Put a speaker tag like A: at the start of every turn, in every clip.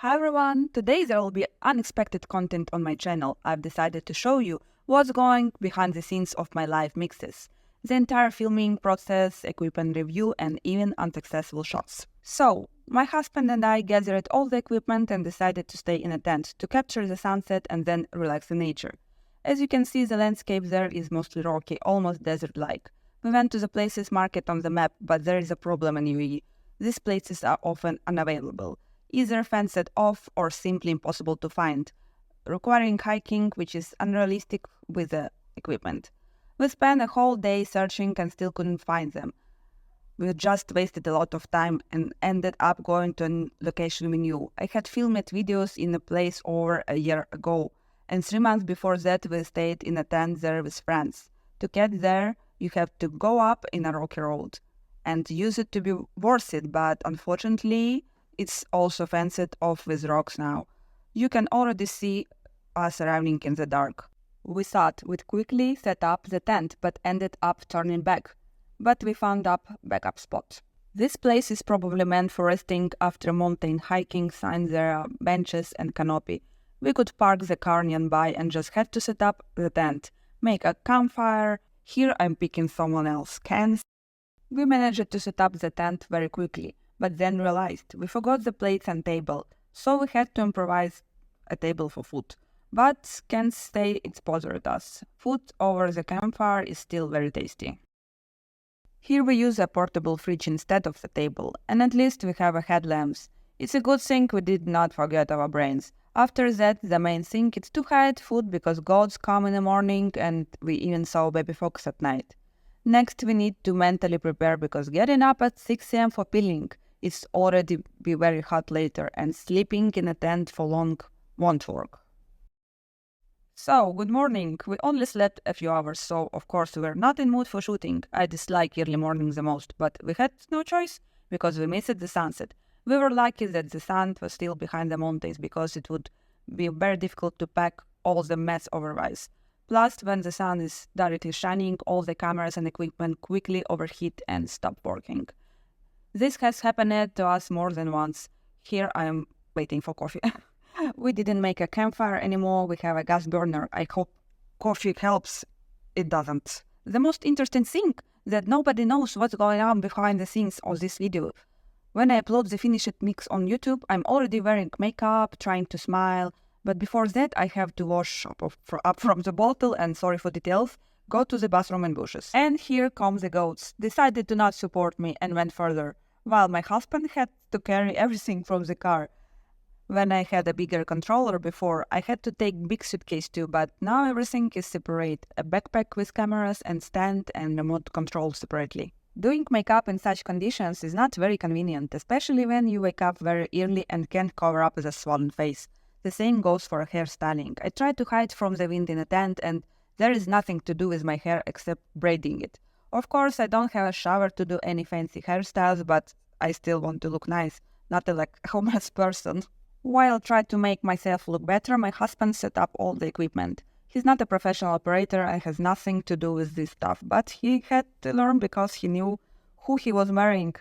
A: Hi everyone, today there will be unexpected content on my channel. I've decided to show you what's going behind the scenes of my live mixes. The entire filming process, equipment review and even unsuccessful shots. So, my husband and I gathered all the equipment and decided to stay in a tent to capture the sunset and then relax in nature. As you can see, the landscape there is mostly rocky, almost desert-like. We went to the places marked on the map, but there is a problem in UAE. These places are often unavailable, either fenced off or simply impossible to find, requiring hiking, which is unrealistic with the equipment. We spent a whole day searching and still couldn't find them. We just wasted a lot of time and ended up going to a location we knew. I had filmed videos in a place over a year ago, and 3 months before that we stayed in a tent there with friends. To get there, you have to go up in a rocky road, and use it to be worth it, but unfortunately, it's also fenced off with rocks now. You can already see us arriving in the dark. We thought we'd quickly set up the tent, but ended up turning back. But we found a backup spot. This place is probably meant for resting after mountain hiking, since there are benches and canopy. We could park the car nearby and just have to set up the tent, make a campfire. Here I'm picking someone else's cans. We managed to set up the tent very quickly, but then realized we forgot the plates and table, so we had to improvise a table for food. But can't say it's bothered us. Food over the campfire is still very tasty. Here we use a portable fridge instead of the table, and at least we have a headlamps. It's a good thing we did not forget our brains. After that, the main thing is to hide food because goats come in the morning and we even saw baby fox at night. Next, we need to mentally prepare because getting up at 6 a.m. for peeling is already be very hot later, and sleeping in a tent for long won't work. So, good morning. We only slept a few hours, so of course we were not in mood for shooting. I dislike early mornings the most, but we had no choice because we missed the sunset. We were lucky that the sun was still behind the mountains because it would be very difficult to pack all the mess otherwise. Plus, when the sun is directly shining, all the cameras and equipment quickly overheat and stop working. This has happened to us more than once. Here I am waiting for coffee. We didn't make a campfire anymore, we have a gas burner. I hope coffee helps. It doesn't. The most interesting thing that nobody knows what's going on behind the scenes of this video. When I upload the finished mix on YouTube, I'm already wearing makeup, trying to smile, but before that I have to wash up from the bottle and, sorry for details, go to the bathroom and bushes. And here come the goats, decided to not support me and went further, while my husband had to carry everything from the car. When I had a bigger controller before, I had to take big suitcase too, but now everything is separate, a backpack with cameras and stand and remote control separately. Doing makeup in such conditions is not very convenient, especially when you wake up very early and can't cover up with a swollen face. The same goes for hairstyling. I try to hide from the wind in a tent and there is nothing to do with my hair except braiding it. Of course, I don't have a shower to do any fancy hairstyles, but I still want to look nice, not like a homeless person. While I try to make myself look better, my husband set up all the equipment. He's not a professional operator and has nothing to do with this stuff, but he had to learn because he knew who he was marrying.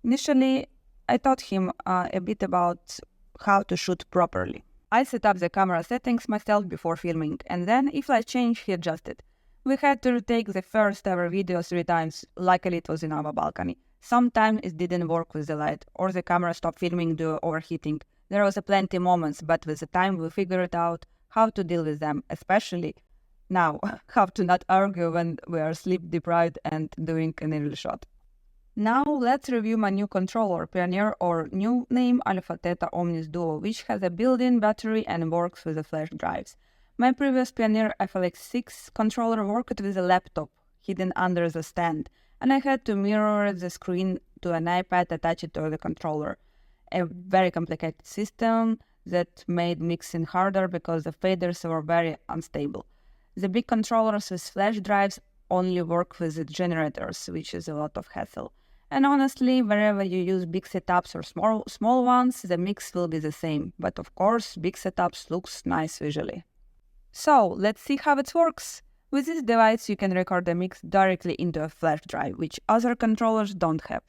A: Initially, I taught him a bit about how to shoot properly. I set up the camera settings myself before filming, and then if I changed, he adjusted. We had to retake the first ever video 3 times, luckily it was in our balcony. Sometimes it didn't work with the light, or the camera stopped filming due to overheating. There was plenty moments, but with the time we figured out how to deal with them, especially now, how to not argue when we are sleep deprived and doing an early shot. Now let's review my new controller, Pioneer, or new name Alpha Theta OmnisDuo, which has a built-in battery and works with the flash drives. My previous Pioneer FLX6 controller worked with a laptop hidden under the stand, and I had to mirror the screen to an iPad attached to the controller. A very complicated system that made mixing harder because the faders were very unstable. The big controllers with flash drives only work with the generators, which is a lot of hassle. And honestly, wherever you use big setups or small ones, the mix will be the same. But of course, big setups looks nice visually. So let's see how it works. With this device, you can record the mix directly into a flash drive, which other controllers don't have.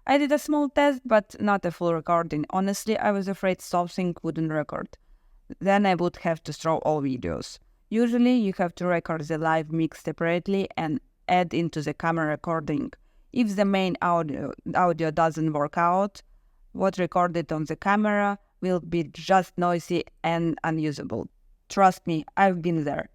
A: I did a small test, but not a full recording. Honestly, I was afraid something wouldn't record. Then I would have to throw all videos. Usually, you have to record the live mix separately and add into the camera recording. If the main audio doesn't work out, what recorded on the camera will be just noisy and unusable. Trust me, I've been there.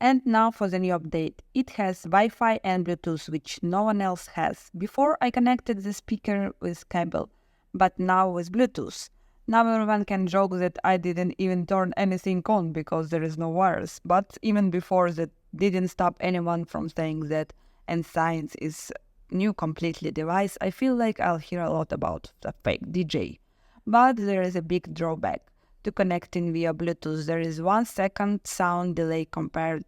A: And now for the new update. It has Wi-Fi and Bluetooth, which no one else has. Before I connected the speaker with cable, but now with Bluetooth. Now everyone can joke that I didn't even turn anything on because there is no wires. But even before that didn't stop anyone from saying that and science is new completely device. I feel like I'll hear a lot about the fake DJ. But there is a big drawback. To connecting via Bluetooth, there is 1 second sound delay compared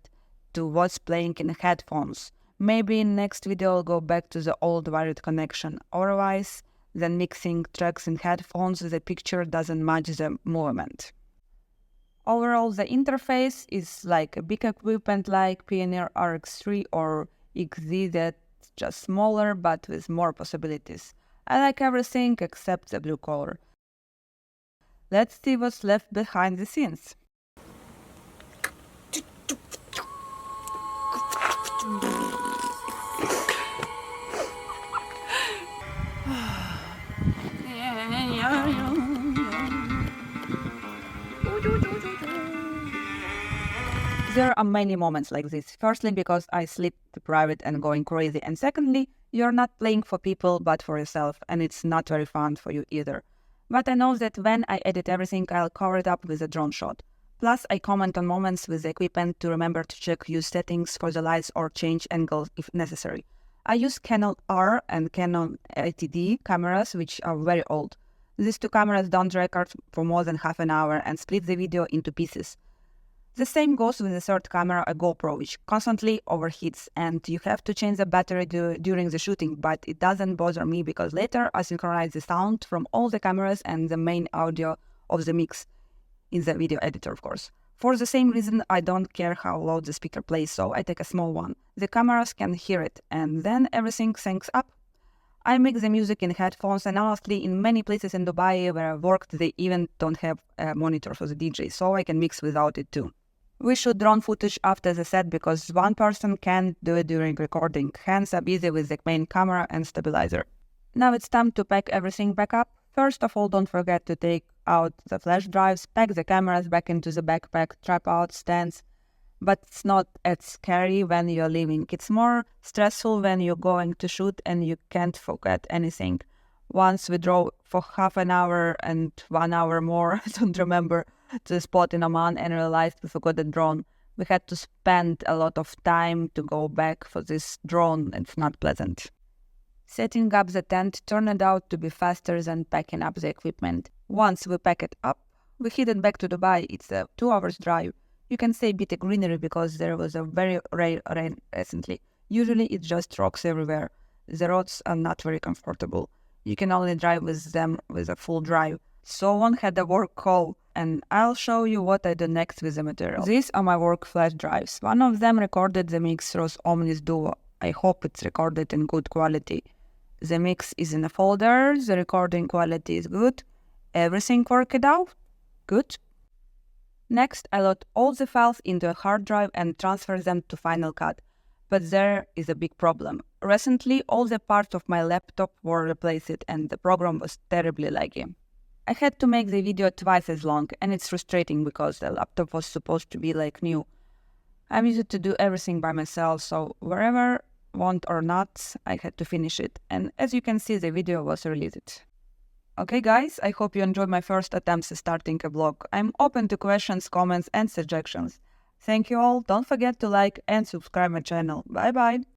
A: to what's playing in headphones. Maybe in next video I'll go back to the old wired connection. Otherwise, then mixing tracks in headphones, the picture doesn't match the movement. Overall, the interface is like a big equipment like Pioneer RX3 or XZ that's just smaller but with more possibilities. I like everything except the blue color. Let's see what's left behind the scenes. There are many moments like this. Firstly, because I sleep deprived and going crazy. And secondly, you're not playing for people but for yourself. And it's not very fun for you either. But I know that when I edit everything, I'll cover it up with a drone shot. Plus, I comment on moments with the equipment to remember to check use settings for the lights or change angles if necessary. I use Canon R and Canon ATD cameras, which are very old. These two cameras don't record for more than half an hour and split the video into pieces. The same goes with the third camera, a GoPro, which constantly overheats, and you have to change the battery during the shooting, but it doesn't bother me because later I synchronize the sound from all the cameras and the main audio of the mix, in the video editor of course. For the same reason, I don't care how loud the speaker plays, so I take a small one. The cameras can hear it, and then everything syncs up. I mix the music in headphones, and honestly, in many places in Dubai where I worked, they even don't have a monitor for the DJ, so I can mix without it too. We shoot drone footage after the set because one person can't do it during recording, hence I'm busy with the main camera and stabilizer. Now it's time to pack everything back up. First of all, don't forget to take out the flash drives, pack the cameras back into the backpack, tripod, stands. But it's not as scary when you're leaving. It's more stressful when you're going to shoot and you can't forget anything. Once we drove for half an hour and 1 hour more, I don't remember, to the spot in Oman and realized we forgot the drone. We had to spend a lot of time to go back for this drone. It's not pleasant. Setting up the tent turned out to be faster than packing up the equipment. Once we pack it up, we headed back to Dubai. It's a 2 hours drive. You can say bit of greenery because there was a very rare rain recently. Usually it's just rocks everywhere. The roads are not very comfortable. You can only drive with them with a full drive. Someone had a work call, and I'll show you what I do next with the material. These are my work flash drives. One of them recorded the mix through Omnis-Duo. I hope it's recorded in good quality. The mix is in a folder, the recording quality is good. Everything worked out? Good. Next, I load all the files into a hard drive and transfer them to Final Cut. But there is a big problem. Recently, all the parts of my laptop were replaced and the program was terribly laggy. I had to make the video twice as long, and it's frustrating because the laptop was supposed to be like new. I'm used to do everything by myself, so wherever, want or not, I had to finish it. And as you can see, the video was released. Okay guys, I hope you enjoyed my first attempts at starting a blog. I'm open to questions, comments and suggestions. Thank you all, don't forget to like and subscribe my channel. Bye bye!